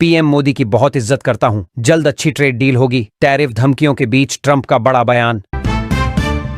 PM Modi की बहुत इज्जत करता हूं, जल्द अच्छी ट्रेड डील होगी। टैरिफ धमकियों के बीच ट्रंप का बड़ा बयान।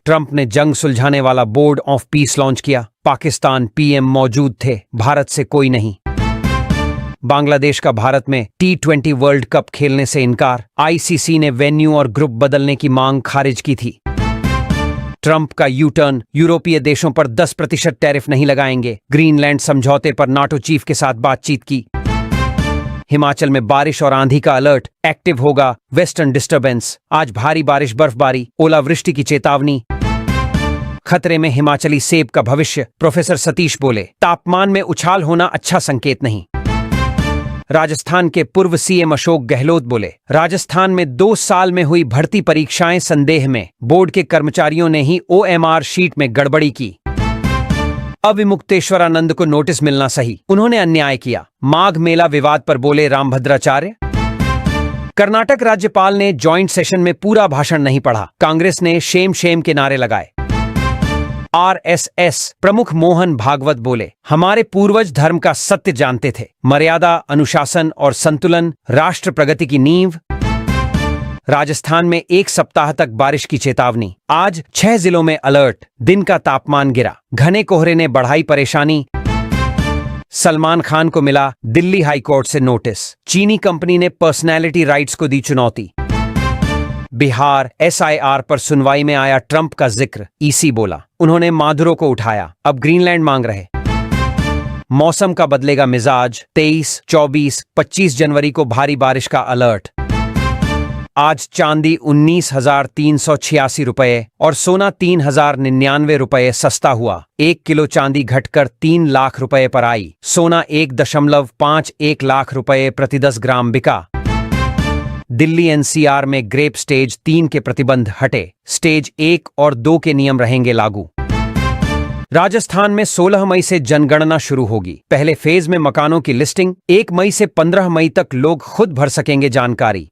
ट्रंप ने जंग सुलझाने वाला बोर्ड ऑफ पीस लॉन्च किया। पाकिस्तान पीएम मौजूद थे, भारत से कोई नहीं। बांग्लादेश का भारत में T20 वर्ल्ड कप खेलने से इनकार। आईसीसी ने वेन्यू और ग्रुप बदलने की मांग खारिज की थी। ट्रंप का यू टर्न, यूरोपीय देशों पर 10% टैरिफ नहीं लगाएंगे। ग्रीनलैंड समझौते पर नाटो चीफ के साथ बातचीत की। हिमाचल में बारिश और आंधी का अलर्ट, एक्टिव होगा वेस्टर्न डिस्टर्बेंस। आज भारी बारिश, बर्फबारी, ओलावृष्टि की चेतावनी। खतरे में हिमाचली सेब का भविष्य, प्रोफेसर सतीश बोले। तापमान में उछाल होना अच्छा संकेत नहीं। राजस्थान के पूर्व सीएम अशोक गहलोत बोले, राजस्थान में 2 साल में हुई भर्ती परीक्षाएं संदेह में, बोर्ड के कर्मचारियों ने ही OMR शीट में गड़बड़ी की। अविमुक्तेश्वरानंद को नोटिस मिलना सही, उन्होंने अन्याय किया। माघ मेला विवाद पर बोले रामभद्राचार्य। कर्नाटक राज्यपाल ने जॉइंट सेशन में पूरा भाषण नहीं पढ़ा। कांग्रेस ने शेम शेम के नारे लगाए। RSS प्रमुख मोहन भागवत बोले, हमारे पूर्वज धर्म का सत्य जानते थे। मर्यादा, अनुशासन और संतुलन राष्ट्र प्रगति की नींव। राजस्थान में 1 सप्ताह तक बारिश की चेतावनी। आज 6 जिलों में अलर्ट। दिन का तापमान गिरा। घने कोहरे ने बढ़ाई परेशानी। सलमान खान को मिला दिल्ली हाई कोर्ट से नोटिस। चीनी कंपनी ने पर्सनैलिटी राइट्स को दी चुनौती। बिहार SIR पर सुनवाई में आया ट्रंप का जिक्र। EC बोला, उन्होंने माधुरो को उठाया, अब ग्रीनलैंड मांग रहे। मौसम का बदलेगा मिजाज। 23, 24, 25 जनवरी को भारी बारिश का अलर्ट। आज चांदी 19,386 रुपये और सोना 3,099 रुपये सस्ता हुआ। 1 किलो चांदी घटकर 3 लाख रुपये पर आई। सोना 1.51 लाख रुपये प्रति 10 ग्राम बिका। दिल्ली NCR में ग्रेप स्टेज 3 के प्रतिबंध हटे। स्टेज 1 और 2 के नियम रहेंगे लागू। राजस्थान में 16 मई से जनगणना शुरू होगी। पहले फेज में मकानों की लिस्टिंग। 1 मई से 15 मई तक लोग खुद भर सकेंगे जानकारी।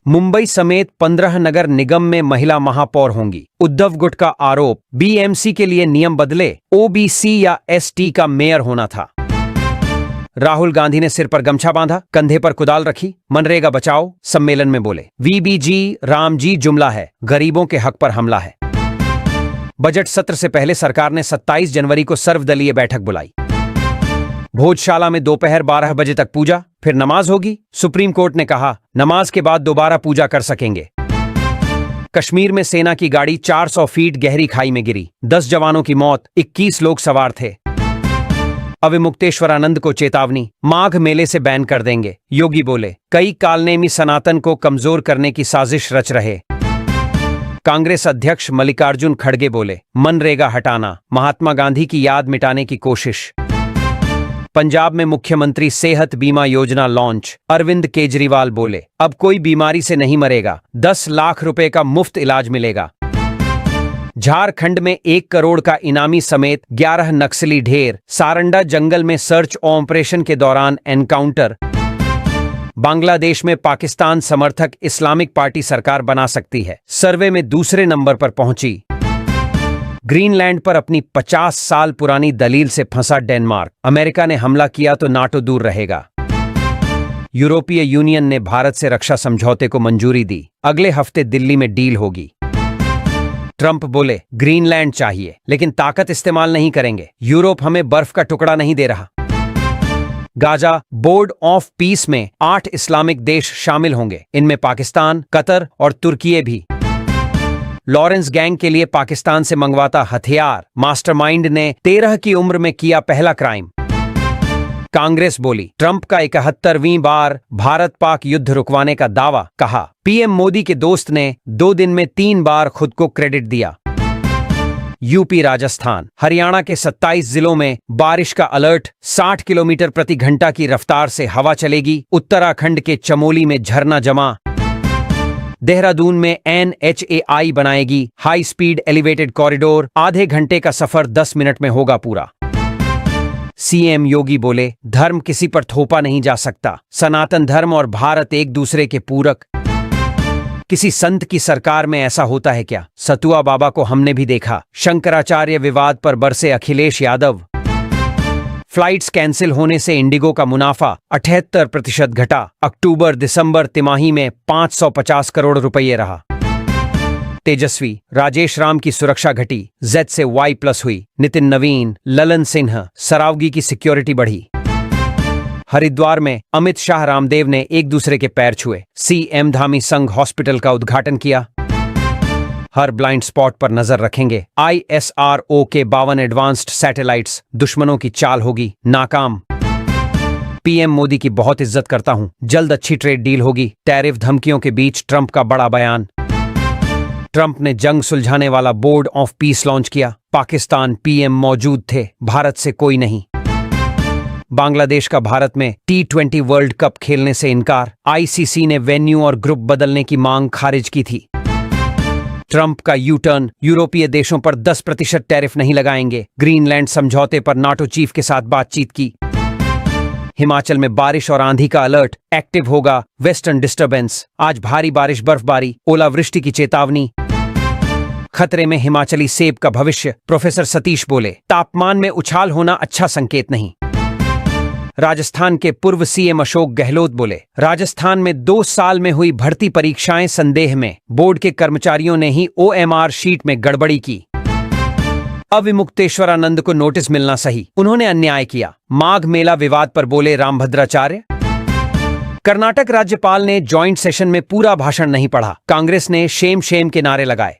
मुंबई समेत 15 नगर निगम में महिला महापौर होंगी। उद्धव गुट का आरोप, BMC के लिए नियम बदले, OBC या ST का मेयर होना था। राहुल गांधी ने सिर पर गमछा बांधा, कंधे पर कुदाल रखी। मनरेगा बचाओ सम्मेलन में बोले, VBG राम जी जुमला है, गरीबों के हक पर हमला है। बजट सत्र से पहले सरकार ने 27 जनवरी को सर्वदलीय बैठक बुलाई। भोजशाला में दोपहर 12 बजे तक पूजा, फिर नमाज होगी। सुप्रीम कोर्ट ने कहा, नमाज के बाद दोबारा पूजा कर सकेंगे। कश्मीर में सेना की गाड़ी 400 फीट गहरी खाई में गिरी। 10 जवानों की मौत, 21 लोग सवार थे। अविमुक्तेश्वरानंद को चेतावनी, माघ मेले से बैन कर देंगे। योगी बोले, कई कालनेमी सनातन को कमजोर करने की साजिश रच रहे। कांग्रेस अध्यक्ष मल्लिकार्जुन खड़गे बोले, मनरेगा हटाना महात्मा गांधी की याद मिटाने की कोशिश। पंजाब में मुख्यमंत्री सेहत बीमा योजना लॉन्च। अरविंद केजरीवाल बोले, अब कोई बीमारी से नहीं मरेगा, 10 लाख रुपए का मुफ्त इलाज मिलेगा। झारखंड में 1 करोड़ का इनामी समेत 11 नक्सली ढेर। सारंडा जंगल में सर्च ऑपरेशन के दौरान एनकाउंटर। बांग्लादेश में पाकिस्तान समर्थक इस्लामिक पार्टी सरकार बना सकती है, सर्वे में दूसरे नंबर पर पहुंची। ग्रीनलैंड पर अपनी 50 साल पुरानी दलील से फंसा डेनमार्क। अमेरिका ने हमला किया तो नाटो दूर रहेगा। यूरोपीय यूनियन ने भारत से रक्षा समझौते को मंजूरी दी। अगले हफ्ते दिल्ली में डील होगी। ट्रंप बोले, ग्रीनलैंड चाहिए लेकिन ताकत इस्तेमाल नहीं करेंगे। यूरोप हमें बर्फ का टुकड़ा नहीं दे रहा। गाजा बोर्ड ऑफ पीस में 8 इस्लामिक देश शामिल होंगे, इनमें पाकिस्तान, कतर और तुर्की भी। लॉरेंस गैंग के लिए पाकिस्तान से मंगवाता हथियार। मास्टरमाइंड ने 13 की उम्र में किया पहला क्राइम। कांग्रेस बोली, ट्रंप का 71वीं बार भारत पाक युद्ध रुकवाने का दावा। कहा, पीएम मोदी के दोस्त ने 2 दिन में 3 बार खुद को क्रेडिट दिया। यूपी, राजस्थान, हरियाणा के 27 जिलों में बारिश का अलर्ट। 60 किलोमीटर प्रति घंटा की रफ्तार से हवा चलेगी। उत्तराखंड के चमोली में झरना जमा। देहरादून में NHAI बनाएगी हाई स्पीड एलिवेटेड कॉरिडोर। आधे घंटे का सफर 10 मिनट में होगा पूरा। सीएम योगी बोले, धर्म किसी पर थोपा नहीं जा सकता। सनातन धर्म और भारत एक दूसरे के पूरक। किसी संत की सरकार में ऐसा होता है क्या? सतुआ बाबा को हमने भी देखा। शंकराचार्य विवाद पर बरसे अखिलेश यादव। फ्लाइट्स कैंसिल होने से इंडिगो का मुनाफा 78% घटा। अक्टूबर दिसंबर तिमाही में 550 करोड़ रुपये रहा। तेजस्वी, राजेश राम की सुरक्षा घटी, Z से Y+ हुई। नितिन नवीन, ललन सिन्हा, सरावगी की सिक्योरिटी बढ़ी। हरिद्वार में अमित शाह रामदेव ने एक दूसरे के पैर छुए। CM धामी संघ हॉस्पिटल का उद्घाटन किया। हर ब्लाइंड स्पॉट पर नजर रखेंगे। ISRO के 52 एडवांस्ड सैटेलाइट्स, दुश्मनों की चाल होगी नाकाम। PM मोदी की बहुत इज्जत करता हूं, जल्द अच्छी ट्रेड डील होगी। टैरिफ धमकियों के बीच ट्रंप का बड़ा बयान। ट्रंप ने जंग सुलझाने वाला बोर्ड ऑफ पीस लॉन्च किया। पाकिस्तान PM मौजूद थे, भारत से कोई नहीं। बांग्लादेश का भारत में T20 वर्ल्ड कप खेलने से इनकार। ICC ने वेन्यू और ग्रुप बदलने की मांग खारिज की थी। ट्रंप का यू टर्न, यूरोपीय देशों पर 10% टैरिफ नहीं लगाएंगे। ग्रीनलैंड समझौते पर नाटो चीफ के साथ बातचीत की। हिमाचल में बारिश और आंधी का अलर्ट, एक्टिव होगा वेस्टर्न डिस्टर्बेंस। आज भारी बारिश, बर्फबारी, ओलावृष्टि की चेतावनी। खतरे में हिमाचली सेब का भविष्य, प्रोफेसर सतीश बोले। तापमान में उछाल होना अच्छा संकेत नहीं। राजस्थान के पूर्व CM अशोक गहलोत बोले, राजस्थान में 2 साल में हुई भर्ती परीक्षाएं संदेह में, बोर्ड के कर्मचारियों ने ही OMR शीट में गड़बड़ी की। अविमुक्तेश्वरानंद को नोटिस मिलना सही, उन्होंने अन्याय किया। माघ मेला विवाद पर बोले रामभद्राचार्य। कर्नाटक राज्यपाल ने जॉइंट सेशन में पूरा भाषण नहीं पढ़ा। कांग्रेस ने शेम शेम के नारे लगाए।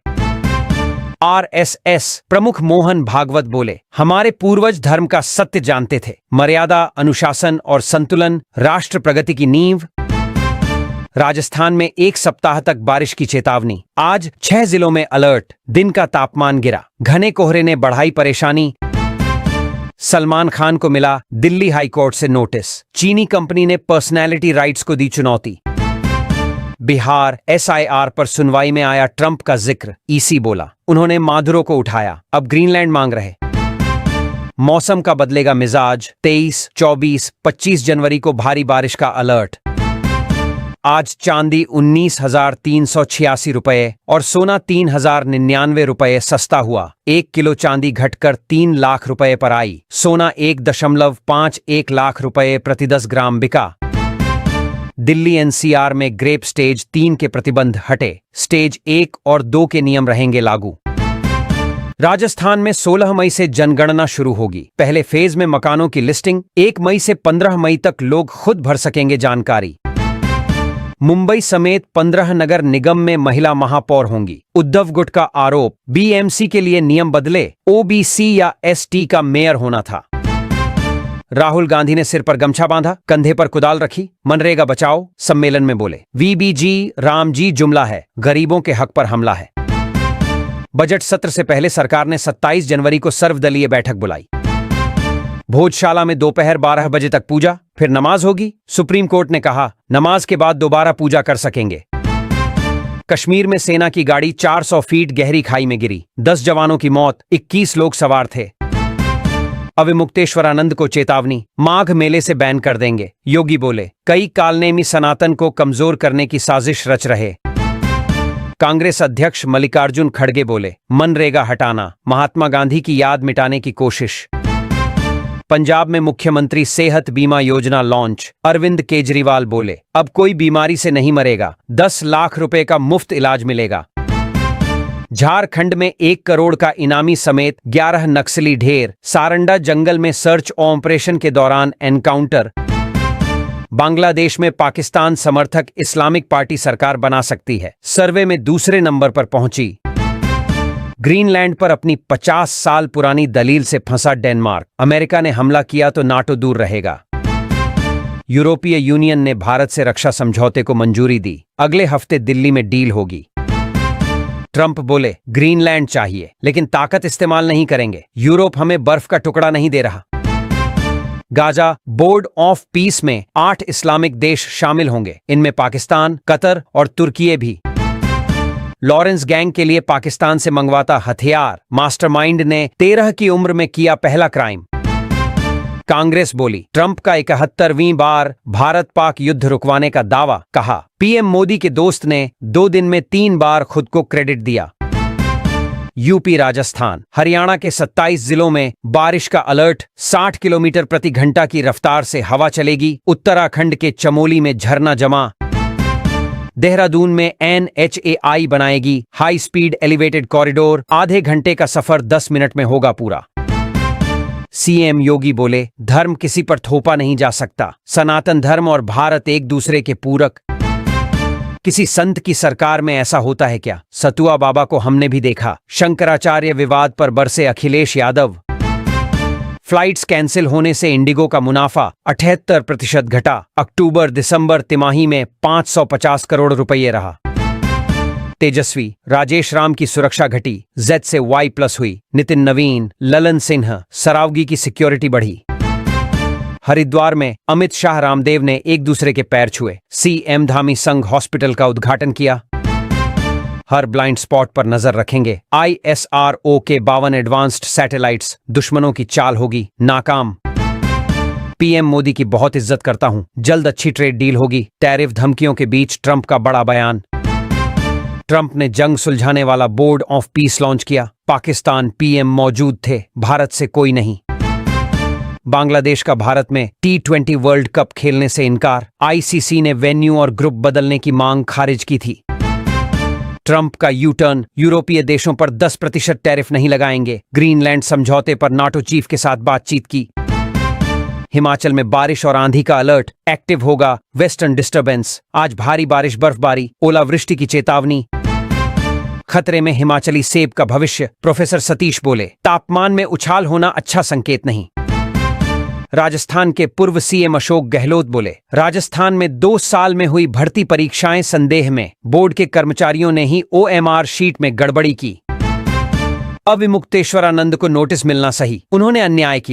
RSS प्रमुख मोहन भागवत बोले, हमारे पूर्वज धर्म का सत्य जानते थे। मर्यादा, अनुशासन और संतुलन राष्ट्र प्रगति की नींव। राजस्थान में 1 सप्ताह तक बारिश की चेतावनी। आज 6 जिलों में अलर्ट। दिन का तापमान गिरा, घने कोहरे ने बढ़ाई परेशानी। सलमान खान को मिला दिल्ली हाईकोर्ट से नोटिस। चीनी कंपनी ने पर्सनैलिटी राइट्स को दी चुनौती। बिहार SIR पर सुनवाई में आया ट्रंप का जिक्र। EC बोला, उन्होंने माधुरो को उठाया, अब ग्रीनलैंड मांग रहे। मौसम का बदलेगा मिजाज। 23, 24, 25 जनवरी को भारी बारिश का अलर्ट। आज चांदी 19,386 रुपये और सोना 3,099 रुपये सस्ता हुआ। 1 किलो चांदी घटकर 3 लाख रुपये पर आई। सोना 1.51 लाख रुपये प्रति 10 ग्राम बिका। दिल्ली NCR में ग्रेप स्टेज 3 के प्रतिबंध हटे। स्टेज 1 और 2 के नियम रहेंगे लागू। राजस्थान में 16 मई से जनगणना शुरू होगी। पहले फेज में मकानों की लिस्टिंग। 1 मई से 15 मई तक लोग खुद भर सकेंगे जानकारी। मुंबई समेत 15 नगर निगम में महिला महापौर होंगी। उद्धव गुट का आरोप, BMC के लिए नियम बदले, OBC या ST का मेयर होना था। राहुल गांधी ने सिर पर गमछा बांधा, कंधे पर कुदाल रखी। मनरेगा बचाओ सम्मेलन में बोले, VBG रामजी जुमला है, गरीबों के हक पर हमला है। बजट सत्र से पहले सरकार ने 27 जनवरी को सर्वदलीय बैठक बुलाई। भोजशाला में दोपहर 12 बजे तक पूजा, फिर नमाज होगी। सुप्रीम कोर्ट ने कहा, नमाज के बाद दोबारा पूजा कर सकेंगे। कश्मीर में सेना की गाड़ी 400 फीट गहरी खाई में गिरी, 10 जवानों की मौत, 21 लोग सवार थे। अविमुक्तेश्वरानंद को चेतावनी, माघ मेले से बैन कर देंगे। योगी बोले, कई कालनेमी सनातन को कमजोर करने की साजिश रच रहे। कांग्रेस अध्यक्ष मल्लिकार्जुन खड़गे बोले, मनरेगा हटाना महात्मा गांधी की याद मिटाने की कोशिश। पंजाब में मुख्यमंत्री सेहत बीमा योजना लॉन्च। अरविंद केजरीवाल बोले, अब कोई बीमारी से नहीं मरेगा, 10 लाख रुपए का मुफ्त इलाज मिलेगा। झारखंड में 1 करोड़ का इनामी समेत 11 नक्सली ढेर। सारंडा जंगल में सर्च ऑपरेशन के दौरान एनकाउंटर। बांग्लादेश में पाकिस्तान समर्थक इस्लामिक पार्टी सरकार बना सकती है, सर्वे में दूसरे नंबर पर पहुंची। ग्रीनलैंड पर अपनी 50 साल पुरानी दलील से फंसा डेनमार्क। अमेरिका ने हमला किया तो नाटो दूर रहेगा। यूरोपीय यूनियन ने भारत से रक्षा समझौते को मंजूरी दी। अगले हफ्ते दिल्ली में डील होगी। ट्रंप बोले, ग्रीनलैंड चाहिए लेकिन ताकत इस्तेमाल नहीं करेंगे। यूरोप हमें बर्फ का टुकड़ा नहीं दे रहा। गाजा बोर्ड ऑफ पीस में 8 इस्लामिक देश शामिल होंगे, इनमें पाकिस्तान, कतर और तुर्की भी। लॉरेंस गैंग के लिए पाकिस्तान से मंगवाता हथियार। मास्टरमाइंड ने 13 की उम्र में किया पहला क्राइम। कांग्रेस बोली, ट्रंप का 71वीं बार भारत पाक युद्ध रुकवाने का दावा। कहा, पीएम मोदी के दोस्त ने 2 दिन में 3 बार खुद को क्रेडिट दिया। यूपी, राजस्थान, हरियाणा के 27 जिलों में बारिश का अलर्ट। 60 किलोमीटर प्रति घंटा की रफ्तार से हवा चलेगी। उत्तराखंड के चमोली में झरना जमा। देहरादून में NHAI बनाएगी हाई स्पीड एलिवेटेड कॉरिडोर। आधे घंटे का सफर 10 मिनट में होगा पूरा। सीएम योगी बोले, धर्म किसी पर थोपा नहीं जा सकता। सनातन धर्म और भारत एक दूसरे के पूरक। किसी संत की सरकार में ऐसा होता है क्या? सतुआ बाबा को हमने भी देखा। शंकराचार्य विवाद पर बरसे अखिलेश यादव। फ्लाइट्स कैंसिल होने से इंडिगो का मुनाफा 78% घटा। अक्टूबर दिसंबर तिमाही में 550 करोड़ रुपये रहा। तेजस्वी, राजेश राम की सुरक्षा घटी। Z से Y+ हुई। नितिन नवीन, ललन सिन्हा, सरावगी की सिक्योरिटी बढ़ी। हरिद्वार में अमित शाह, रामदेव ने एक दूसरे के पैर छुए। CM धामी संघ हॉस्पिटल का उद्घाटन किया। हर ब्लाइंड स्पॉट पर नजर रखेंगे। ISRO के 52 एडवांस्ड सैटेलाइट्स। दुश्मनों की चाल होगी नाकाम। PM मोदी की बहुत इज्जत करता हूं। जल्द अच्छी ट्रेड डील होगी। टैरिफ धमकियों के बीच ट्रंप का बड़ा बयान। ट्रंप ने जंग सुलझाने वाला बोर्ड ऑफ पीस लॉन्च किया। पाकिस्तान PM मौजूद थे, भारत से कोई नहीं। बांग्लादेश का भारत में T20 वर्ल्ड कप खेलने से इनकार। ICC ने वेन्यू और ग्रुप बदलने की मांग खारिज की थी। ट्रंप का यू टर्न, यूरोपीय देशों पर 10% टैरिफ नहीं लगाएंगे। ग्रीनलैंड समझौते पर नाटो चीफ के साथ बातचीत की। हिमाचल में बारिश और आंधी का अलर्ट। एक्टिव होगा वेस्टर्न डिस्टर्बेंस। आज भारी बारिश, बर्फबारी, ओलावृष्टि की चेतावनी। खतरे में हिमाचली सेब का भविष्य। प्रोफेसर सतीश बोले, तापमान में उछाल होना अच्छा संकेत नहीं। राजस्थान के पूर्व CM अशोक गहलोत बोले, राजस्थान में 2 साल में हुई भर्ती परीक्षाएं संदेह में। बोर्ड के कर्मचारियों ने ही OMR शीट में गड़बड़ी की। अविमुक्तेश्वरानंद को नोटिस मिलना सही, उन्होंने अन्याय किया।